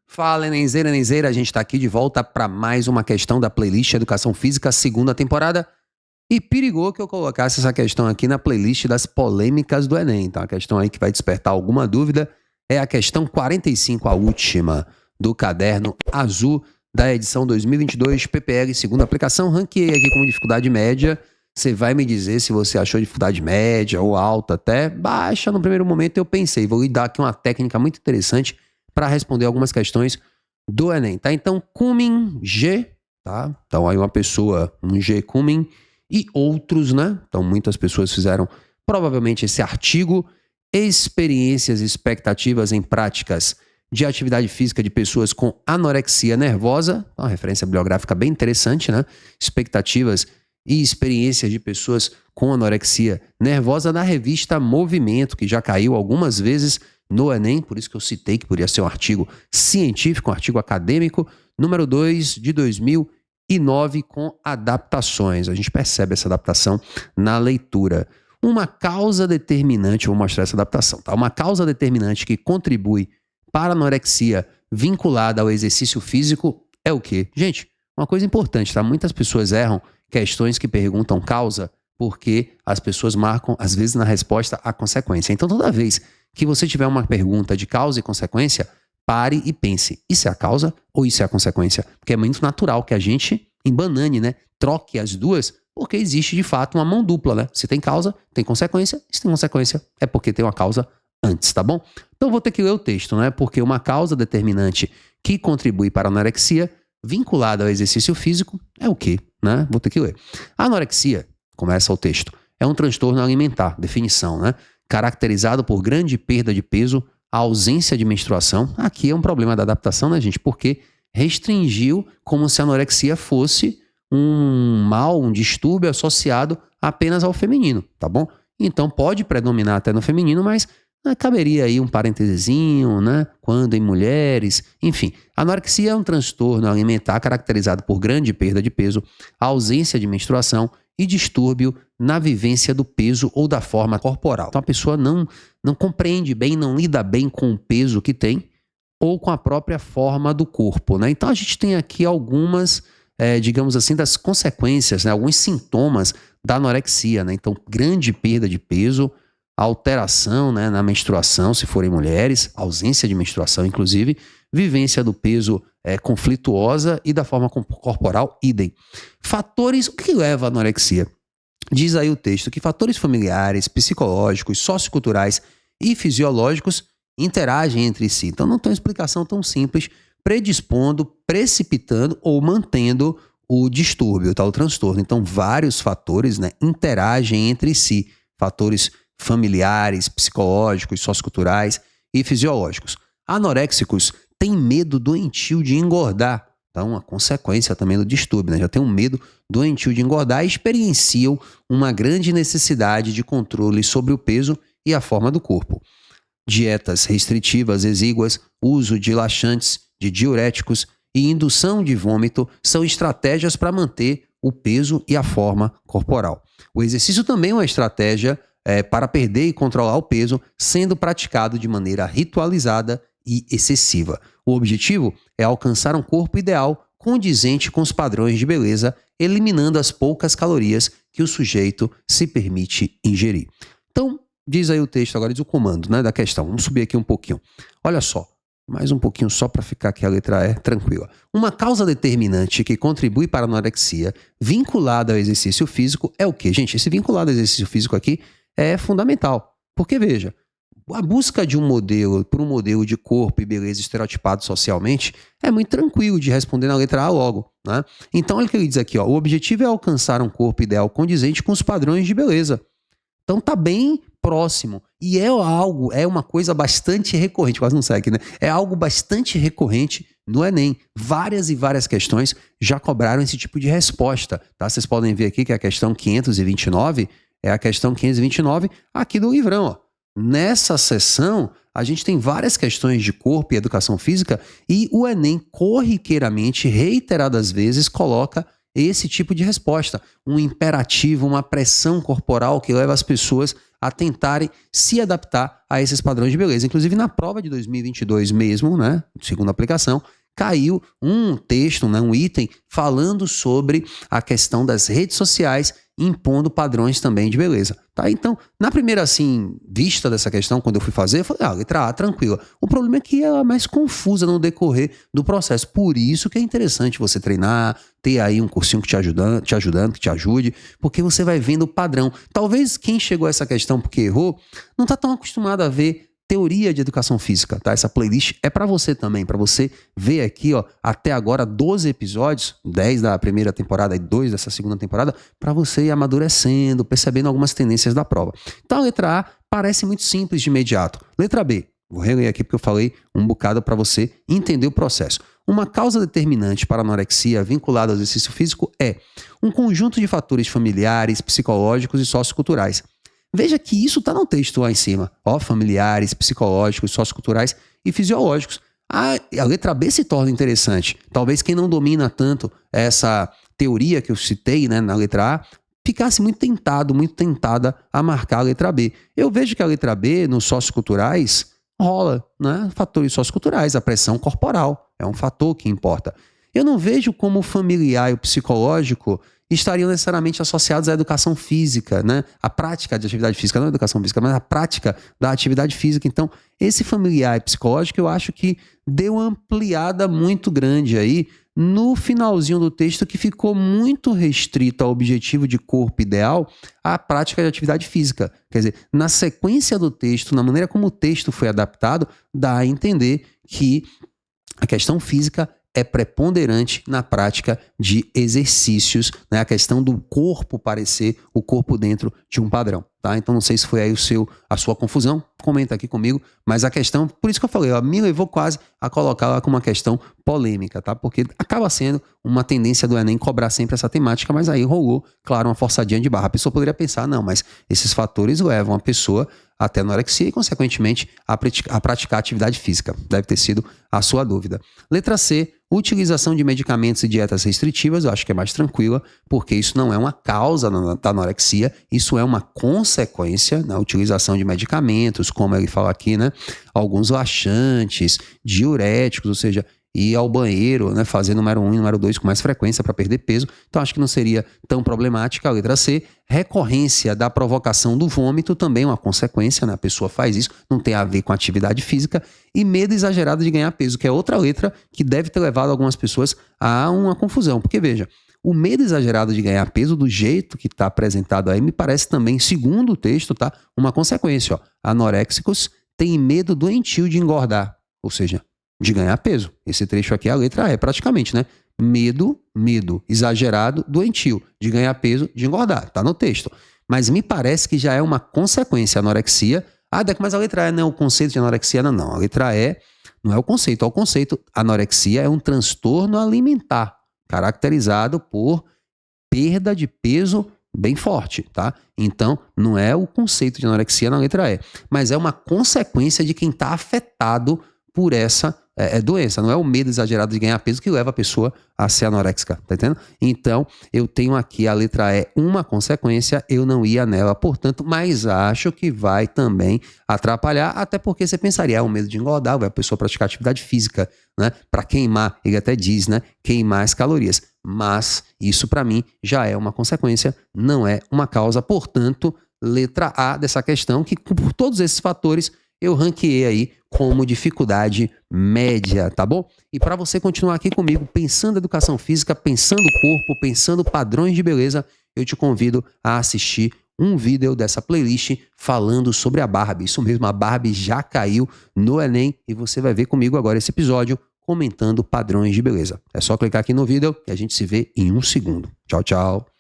Fala, Nenzeira, a gente tá aqui de volta para mais uma questão da playlist Educação Física, segunda temporada. E perigou que eu colocasse essa questão aqui na playlist das polêmicas do Enem. Então, a questão aí que vai despertar alguma dúvida é a questão 45, a última, do caderno azul da edição 2022, PPL, segunda aplicação. Ranqueei aqui como dificuldade média. Você vai me dizer se você achou dificuldade média ou alta, até baixa. No primeiro momento eu pensei, vou lhe dar aqui uma técnica muito interessante para responder algumas questões do Enem, tá? Então, Cumin G, tá? Então, aí uma pessoa, um G Cumin e outros, né? Então, muitas pessoas fizeram provavelmente esse artigo, experiências e expectativas em práticas de atividade física de pessoas com anorexia nervosa, uma referência bibliográfica bem interessante, né? Expectativas e experiências de pessoas com anorexia nervosa na revista Movimento, que já caiu algumas vezes no Enem, por isso que eu citei que poderia ser um artigo científico, um artigo acadêmico, número 2 de 2009, com adaptações. A gente percebe essa adaptação na leitura. Uma causa determinante, vou mostrar essa adaptação, tá? Uma causa determinante que contribui para a anorexia vinculada ao exercício físico é o quê? Gente, uma coisa importante, tá? Muitas pessoas erram questões que perguntam causa porque as pessoas marcam, às vezes, na resposta a consequência. Então, toda vez que você tiver uma pergunta de causa e consequência, pare e pense, isso é a causa ou isso é a consequência? Porque é muito natural que a gente embanane, né? Troque as duas, porque existe de fato uma mão dupla, né? Se tem causa, tem consequência. Se tem consequência, é porque tem uma causa antes, tá bom? Então vou ter que ler o texto, né? Porque uma causa determinante que contribui para a anorexia vinculada ao exercício físico é o quê, né? Vou ter que ler. A anorexia, começa o texto, é um transtorno alimentar, definição, né? Caracterizado por grande perda de peso, a ausência de menstruação. Aqui é um problema da adaptação, né, gente? Porque restringiu como se a anorexia fosse um mal, um distúrbio associado apenas ao feminino, tá bom? Então pode predominar até no feminino, mas caberia aí um parêntesezinho, né? Quando em mulheres, enfim. A anorexia é um transtorno alimentar caracterizado por grande perda de peso, ausência de menstruação e distúrbio na vivência do peso ou da forma corporal. Então a pessoa não compreende bem, não lida bem com o peso que tem ou com a própria forma do corpo, né? Então a gente tem aqui algumas, digamos assim, das consequências, né? Alguns sintomas da anorexia, né? Então, grande perda de peso, alteração, né, na menstruação, se forem mulheres, ausência de menstruação, inclusive, vivência do peso conflituosa e da forma corporal, idem. Fatores, o que leva à anorexia? Diz aí o texto que fatores familiares, psicológicos, socioculturais e fisiológicos interagem entre si. Então não tem uma explicação tão simples, predispondo, precipitando ou mantendo o distúrbio, tá? O transtorno. Então vários fatores, né, interagem entre si. Fatores familiares, psicológicos, socioculturais e fisiológicos. Anoréxicos têm medo doentio de engordar. Então, uma consequência também do distúrbio, né? Já tem um medo doentio de engordar e experienciam uma grande necessidade de controle sobre o peso e a forma do corpo. Dietas restritivas exíguas, uso de laxantes, de diuréticos e indução de vômito são estratégias para manter o peso e a forma corporal. O exercício também é uma estratégia para perder e controlar o peso, sendo praticado de maneira ritualizada e excessiva. O objetivo é alcançar um corpo ideal condizente com os padrões de beleza, eliminando as poucas calorias que o sujeito se permite ingerir. Então, diz aí o texto agora, diz o comando, né, da questão. Vamos subir aqui um pouquinho. Olha só, mais um pouquinho só para ficar aqui a letra E tranquila. Uma causa determinante que contribui para a anorexia vinculada ao exercício físico é o quê? Gente, esse vinculado ao exercício físico aqui é fundamental, porque veja, a busca de um modelo por um modelo de corpo e beleza estereotipado socialmente é muito tranquilo de responder na letra A logo, né? Então olha o que ele diz aqui, ó, o objetivo é alcançar um corpo ideal condizente com os padrões de beleza. Então tá bem próximo e é uma coisa bastante recorrente, quase não sai aqui, né? É algo bastante recorrente no Enem. Várias e várias questões já cobraram esse tipo de resposta, tá? Vocês podem ver aqui que a questão 529 é a questão 529 aqui do livrão, ó. Nessa sessão, a gente tem várias questões de corpo e educação física e o Enem corriqueiramente, reiteradas vezes, coloca esse tipo de resposta. Um imperativo, uma pressão corporal que leva as pessoas a tentarem se adaptar a esses padrões de beleza. Inclusive, na prova de 2022 mesmo, né, segunda aplicação, caiu um texto, né, um item falando sobre a questão das redes sociais impondo padrões também de beleza, tá? Então, na primeira, assim, vista dessa questão, quando eu fui fazer, eu falei, letra A, tranquila. O problema é que ela é mais confusa no decorrer do processo. Por isso que é interessante você treinar, ter aí um cursinho que te ajudando, que te ajude, porque você vai vendo o padrão. Talvez quem chegou a essa questão porque errou, não está tão acostumado a ver teoria de educação física, tá? Essa playlist é para você também, para você ver aqui, ó, até agora 12 episódios, 10 da primeira temporada e 2 dessa segunda temporada, para você ir amadurecendo, percebendo algumas tendências da prova. Então a letra A parece muito simples de imediato. Letra B, vou reler aqui porque eu falei um bocado para você entender o processo. Uma causa determinante para a anorexia vinculada ao exercício físico é um conjunto de fatores familiares, psicológicos e socioculturais. Veja que isso está no texto lá em cima. Ó, familiares, psicológicos, socioculturais e fisiológicos. A letra B se torna interessante. Talvez quem não domina tanto essa teoria que eu citei, né, na letra A, ficasse muito tentado, muito tentada a marcar a letra B. Eu vejo que a letra B, nos socioculturais, rola, né? Fatores socioculturais, a pressão corporal é um fator que importa. Eu não vejo como o familiar e o psicológico estariam necessariamente associados à educação física, né? A prática de atividade física, não a educação física, mas a prática da atividade física. Então, esse familiar e psicológico, eu acho que deu uma ampliada muito grande aí no finalzinho do texto, que ficou muito restrito ao objetivo de corpo ideal, à prática de atividade física. Quer dizer, na sequência do texto, na maneira como o texto foi adaptado, dá a entender que a questão física é preponderante na prática de exercícios, né? A questão do corpo parecer o corpo dentro de um padrão, tá? Então não sei se foi aí a sua confusão, comenta aqui comigo, mas a questão, por isso que eu falei, ó, me levou quase a colocá-la como uma questão polêmica, tá? Porque acaba sendo uma tendência do Enem cobrar sempre essa temática, mas aí rolou, claro, uma forçadinha de barra. A pessoa poderia pensar, não, mas esses fatores levam a pessoa até anorexia e, consequentemente, a praticar atividade física. Deve ter sido a sua dúvida. Letra C, utilização de medicamentos e dietas restritivas, eu acho que é mais tranquila, porque isso não é uma causa da anorexia, isso é uma consequência, na utilização de medicamentos, como ele fala aqui, né? Alguns laxantes, diuréticos, ou seja, ir ao banheiro, né, fazer número 1 e número 2 com mais frequência para perder peso. Então acho que não seria tão problemática. A letra C, recorrência da provocação do vômito, também uma consequência, né? A pessoa faz isso, não tem a ver com atividade física. E medo exagerado de ganhar peso, que é outra letra que deve ter levado algumas pessoas a uma confusão. Porque veja, o medo exagerado de ganhar peso, do jeito que está apresentado aí, me parece também, segundo o texto, tá, uma consequência. Ó. Anoréxicos têm medo doentio de engordar, ou seja, de ganhar peso. Esse trecho aqui é a letra E, praticamente, né? Medo exagerado, doentio, de ganhar peso, de engordar. Tá no texto. Mas me parece que já é uma consequência. Anorexia. Deco, mas a letra E não é o conceito de anorexia, não. A letra E não é o conceito. É o conceito. Anorexia é um transtorno alimentar, caracterizado por perda de peso bem forte, tá? Então, não é o conceito de anorexia na letra E, mas é uma consequência de quem está afetado por essa doença. Não é o medo exagerado de ganhar peso que leva a pessoa a ser anoréxica, tá entendendo? Então, eu tenho aqui a letra E, uma consequência, eu não ia nela, portanto, mas acho que vai também atrapalhar, até porque você pensaria, o medo de engordar, vai a pessoa praticar atividade física, né? Para queimar, ele até diz, né? Queimar as calorias. Mas isso para mim já é uma consequência, não é uma causa, portanto, letra A dessa questão, que por todos esses fatores eu ranqueei aí como dificuldade média, tá bom? E para você continuar aqui comigo, pensando educação física, pensando corpo, pensando padrões de beleza, eu te convido a assistir um vídeo dessa playlist falando sobre a Barbie. Isso mesmo, a Barbie já caiu no Enem e você vai ver comigo agora esse episódio comentando padrões de beleza. É só clicar aqui no vídeo e a gente se vê em um segundo. Tchau, tchau.